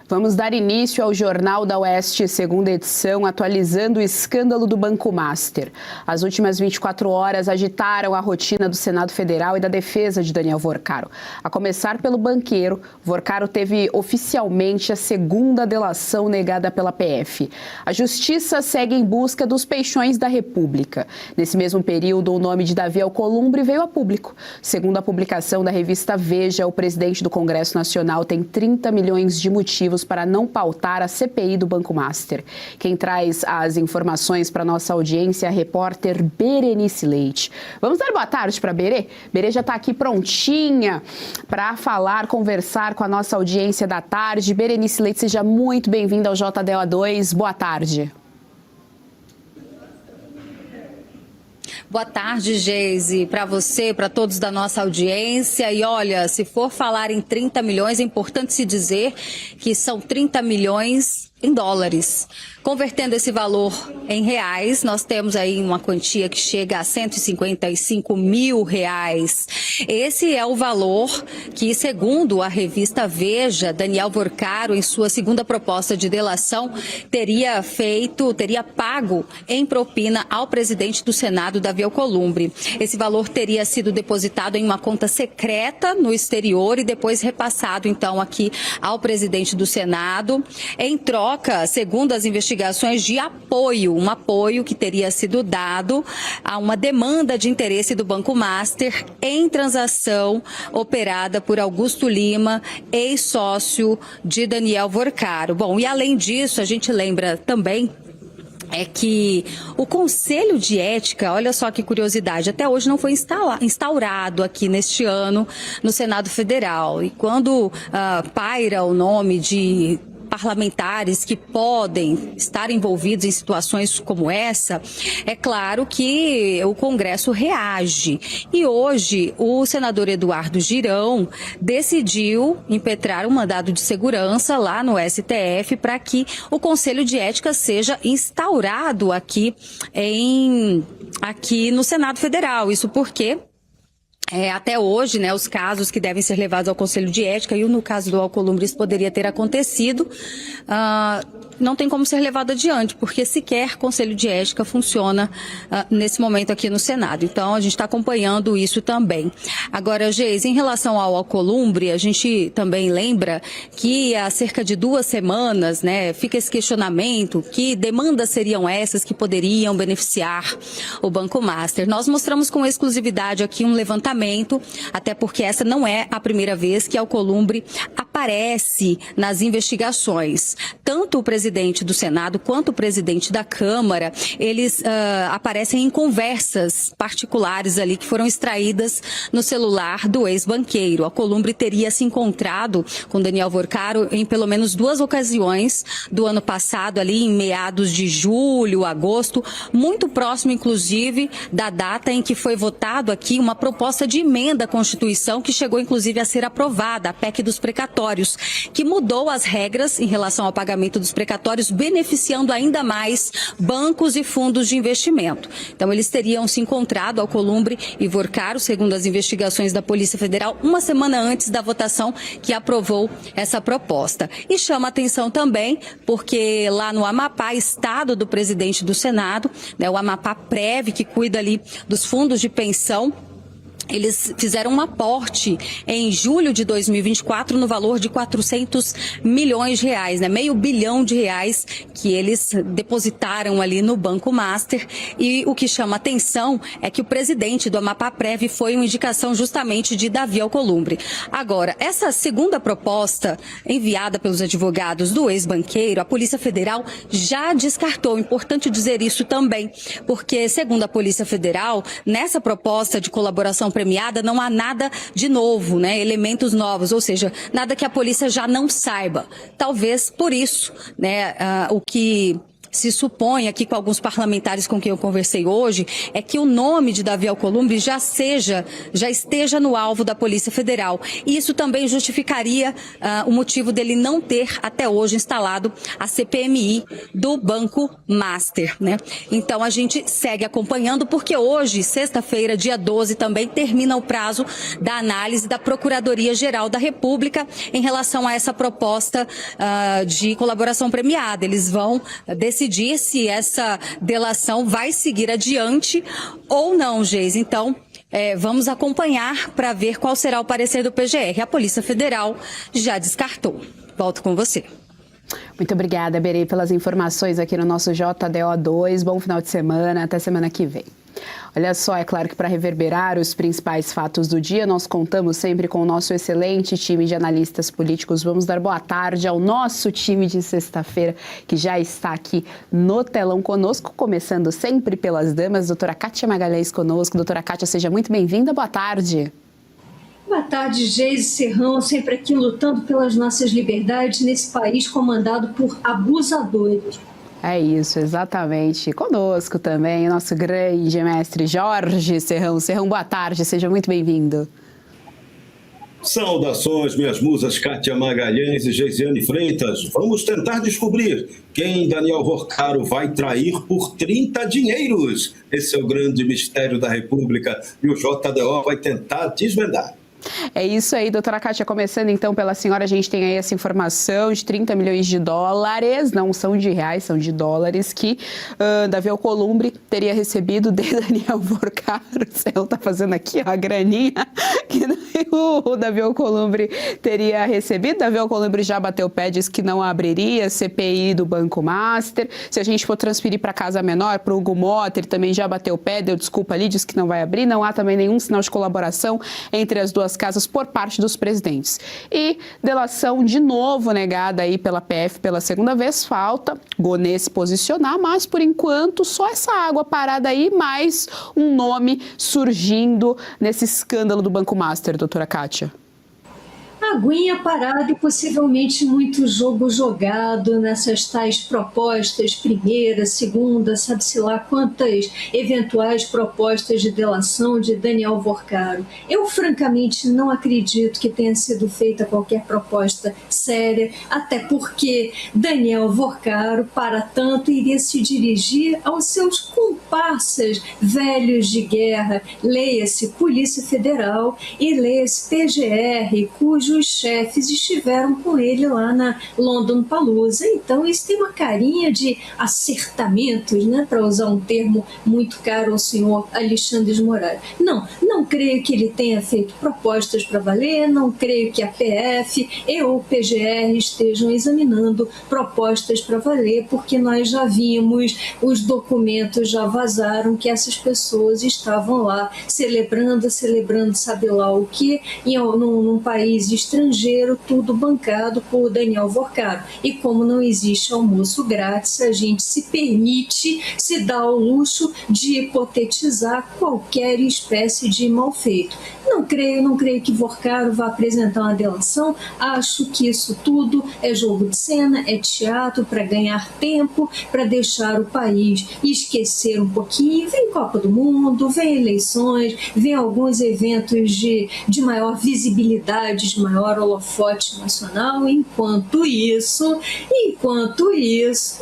Vamos dar início ao Jornal da Oeste, segunda edição, atualizando o escândalo do Banco Master. As últimas 24 horas agitaram a rotina do Senado Federal e da defesa de Daniel Vorcaro. A começar pelo banqueiro, Vorcaro teve oficialmente a segunda delação negada pela PF. A Justiça segue em busca dos peixões da República. Nesse mesmo período, o nome de Davi Alcolumbre veio a público. Segundo a publicação da revista Veja, o presidente do Congresso Nacional tem 30 milhões de motivos para não pautar a CPI do Banco Master. Quem traz as informações para nossa audiência é a repórter Berenice Leite. Vamos dar boa tarde para Berê? Berê já está aqui prontinha para falar, conversar com a nossa audiência da tarde. Berenice Leite, seja muito bem-vinda ao JDO2. Boa tarde. Boa tarde, Geise, para você, para todos da nossa audiência. E olha, se for falar em 30 milhões, é importante se dizer que são 30 milhões em dólares. Convertendo esse valor em reais, nós temos aí uma quantia que chega a 155 mil reais. Esse é o valor que, segundo a revista Veja, Daniel Vorcaro, em sua segunda proposta de delação, teria pago em propina ao presidente do Senado, Davi Alcolumbre. Esse valor teria sido depositado em uma conta secreta no exterior e depois repassado, então, aqui ao presidente do Senado, em troca, segundo as investigações, de apoio, um apoio que teria sido dado a uma demanda de interesse do Banco Master em transação operada por Augusto Lima, ex-sócio de Daniel Vorcaro. Bom, e além disso, a gente lembra também que o Conselho de Ética, olha só que curiosidade, até hoje não foi instaurado aqui neste ano no Senado Federal. E quando paira o nome de parlamentares que podem estar envolvidos em situações como essa, é claro que o Congresso reage. E hoje o senador Eduardo Girão decidiu impetrar um mandado de segurança lá no STF para que o Conselho de Ética seja instaurado aqui no Senado Federal. Isso porque até hoje, né, os casos que devem ser levados ao Conselho de Ética, e no caso do Alcolumbre isso poderia ter acontecido, não tem como ser levado adiante, porque sequer Conselho de Ética funciona nesse momento aqui no Senado. Então, a gente está acompanhando isso também. Agora, Geise, em relação ao Alcolumbre, a gente também lembra que há cerca de 2 semanas, né, fica esse questionamento, que demandas seriam essas que poderiam beneficiar o Banco Master. Nós mostramos com exclusividade aqui um levantamento, até porque essa não é a primeira vez que Alcolumbre aparece nas investigações. Tanto o presidente do Senado quanto o presidente da Câmara, eles aparecem em conversas particulares ali que foram extraídas no celular do ex-banqueiro. Alcolumbre teria se encontrado com Daniel Vorcaro em pelo menos 2 ocasiões do ano passado, ali em meados de julho, agosto, muito próximo, inclusive, da data em que foi votado aqui uma proposta de emenda à Constituição que chegou, inclusive, a ser aprovada, a PEC dos precatórios, que mudou as regras em relação ao pagamento dos precatórios, beneficiando ainda mais bancos e fundos de investimento. Então, eles teriam se encontrado, Alcolumbre e Vorcaro, segundo as investigações da Polícia Federal, uma semana antes da votação que aprovou essa proposta. E chama atenção também, porque lá no Amapá, estado do presidente do Senado, né, o Amapá Prev, que cuida ali dos fundos de pensão, eles fizeram um aporte em julho de 2024 no valor de 400 milhões de reais, né? R$500 bilhão que eles depositaram ali no Banco Master. E o que chama atenção é que o presidente do Amapá Prev foi uma indicação justamente de Davi Alcolumbre. Agora, essa segunda proposta enviada pelos advogados do ex-banqueiro, a Polícia Federal já descartou. Importante dizer isso também, porque, segundo a Polícia Federal, nessa proposta de colaboração premiada não há nada de novo, né? Elementos novos, ou seja, nada que a polícia já não saiba. Talvez por isso, né, o que se supõe aqui com alguns parlamentares com quem eu conversei hoje, é que o nome de Davi Alcolumbre já esteja no alvo da Polícia Federal. E isso também justificaria o motivo dele não ter até hoje instalado a CPMI do Banco Master, né? Então a gente segue acompanhando, porque hoje, sexta-feira, dia 12, também termina o prazo da análise da Procuradoria-Geral da República em relação a essa proposta de colaboração premiada. Eles vão decidir se essa delação vai seguir adiante ou não, Geis. Então, vamos acompanhar para ver qual será o parecer do PGR. A Polícia Federal já descartou. Volto com você. Muito obrigada, Berê, pelas informações aqui no nosso JDO2. Bom final de semana, até semana que vem. Olha só, é claro que para reverberar os principais fatos do dia, nós contamos sempre com o nosso excelente time de analistas políticos. Vamos dar boa tarde ao nosso time de sexta-feira, que já está aqui no telão conosco, começando sempre pelas damas. Doutora Kátia Magalhães conosco. Doutora Kátia, seja muito bem-vinda. Boa tarde. Boa tarde, Geise Serrão, sempre aqui lutando pelas nossas liberdades nesse país comandado por abusadores. É isso, exatamente. Conosco também, o nosso grande mestre Jorge Serrão. Serrão, boa tarde, seja muito bem-vindo. Saudações, minhas musas Kátia Magalhães e Geisiane Freitas. Vamos tentar descobrir quem Daniel Worcaro vai trair por 30 dinheiros. Esse é o grande mistério da República e o JDO vai tentar desvendar. É isso aí, doutora Kátia, começando então pela senhora, a gente tem aí essa informação de 30 milhões de dólares, não são de reais, são de dólares, que Davi Alcolumbre teria recebido de Daniel Worcaro. O céu está fazendo aqui ó, a graninha que o Davi Alcolumbre teria recebido. Davi Alcolumbre já bateu o pé, disse que não abriria CPI do Banco Master. Se a gente for transferir para casa menor, para o Hugo Motta, ele também já bateu o pé, deu desculpa ali, disse que não vai abrir. Não há também nenhum sinal de colaboração entre as duas casas por parte dos presidentes. E delação de novo negada aí pela PF pela segunda vez, falta Gonê se posicionar, mas por enquanto só essa água parada aí, mais um nome surgindo nesse escândalo do Banco Master, doutora Kátia. Aguinha parada e possivelmente muito jogo jogado nessas tais propostas, primeira, segunda, sabe-se lá quantas eventuais propostas de delação de Daniel Worcaro. Eu, francamente, não acredito que tenha sido feita qualquer proposta séria, até porque Daniel Worcaro, para tanto, iria se dirigir aos seus comparsas velhos de guerra, leia-se Polícia Federal e leia-se PGR, cujos chefes estiveram com ele lá na London Palooza. Então isso tem uma carinha de acertamentos, né, para usar um termo muito caro ao senhor Alexandre de Moraes. Não creio que ele tenha feito propostas para valer, não creio que a PF e o PGR estejam examinando propostas para valer, porque nós já vimos, os documentos já vazaram que essas pessoas estavam lá celebrando sabe lá o que, num país estrangeiro, tudo bancado por Daniel Worcaro. E como não existe almoço grátis, a gente se permite, se dá ao luxo de hipotetizar qualquer espécie de malfeito. Não creio que Worcaro vá apresentar uma delação. Acho que isso tudo é jogo de cena, é teatro para ganhar tempo, para deixar o país esquecer um pouquinho. Vem Copa do Mundo, vem eleições, vem alguns eventos de maior visibilidade, de maior holofote nacional. Enquanto isso,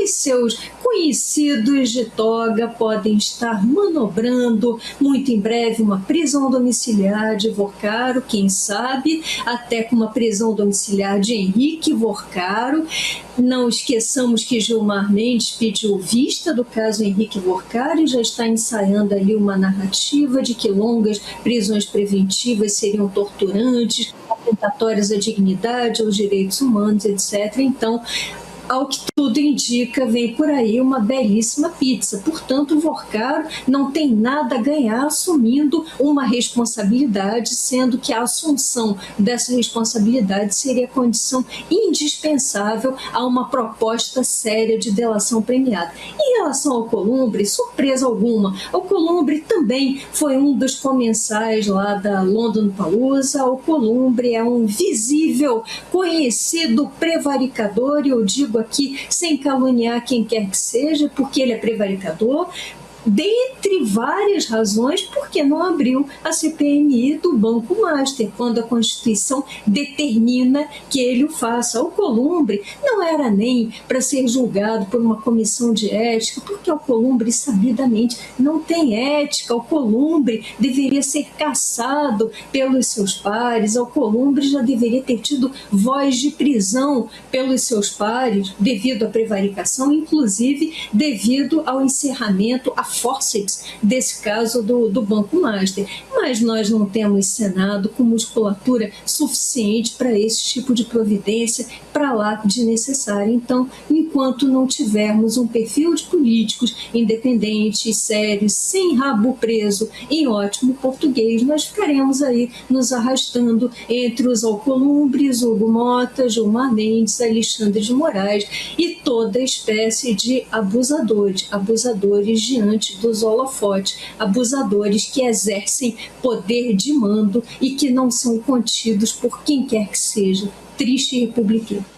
os seus conhecidos de toga podem estar manobrando muito em breve uma prisão domiciliar de Worcaro, quem sabe até com uma prisão domiciliar de Henrique Worcaro. Não esqueçamos que Gilmar Mendes pediu vista do caso Henrique Worcaro e já está ensaiando ali uma narrativa de que longas prisões preventivas seriam torturantes, atentatórias à dignidade, aos direitos humanos, etc. Então, ao que tudo indica, vem por aí uma belíssima pizza. Portanto, Worcaro não tem nada a ganhar assumindo uma responsabilidade, sendo que a assunção dessa responsabilidade seria condição indispensável a uma proposta séria de delação premiada. Em relação ao Alcolumbre, surpresa alguma, Alcolumbre também foi um dos comensais lá da London Palooza. Alcolumbre é um visível, conhecido prevaricador, e eu digo aqui sem caluniar quem quer que seja, porque ele é prevaricador, dentre várias razões, porque não abriu a CPMI do Banco Master, quando a Constituição determina que ele o faça. Alcolumbre não era nem para ser julgado por uma comissão de ética, porque Alcolumbre, sabidamente, não tem ética. Alcolumbre deveria ser caçado pelos seus pares, Alcolumbre já deveria ter tido voz de prisão pelos seus pares, devido à prevaricação, inclusive devido ao encerramento, a fórceps desse caso do Banco Master. Mas nós não temos Senado com musculatura suficiente para esse tipo de providência, para lá de necessária. Então, enquanto não tivermos um perfil de políticos independentes, sérios, sem rabo preso, em ótimo português, nós ficaremos aí nos arrastando entre os Alcolumbres, Hugo Mota, Gilmar Mendes, Alexandre de Moraes e toda espécie de abusadores diante dos holofotes, abusadores que exercem poder de mando e que não são contidos por quem quer que seja. Triste republicano.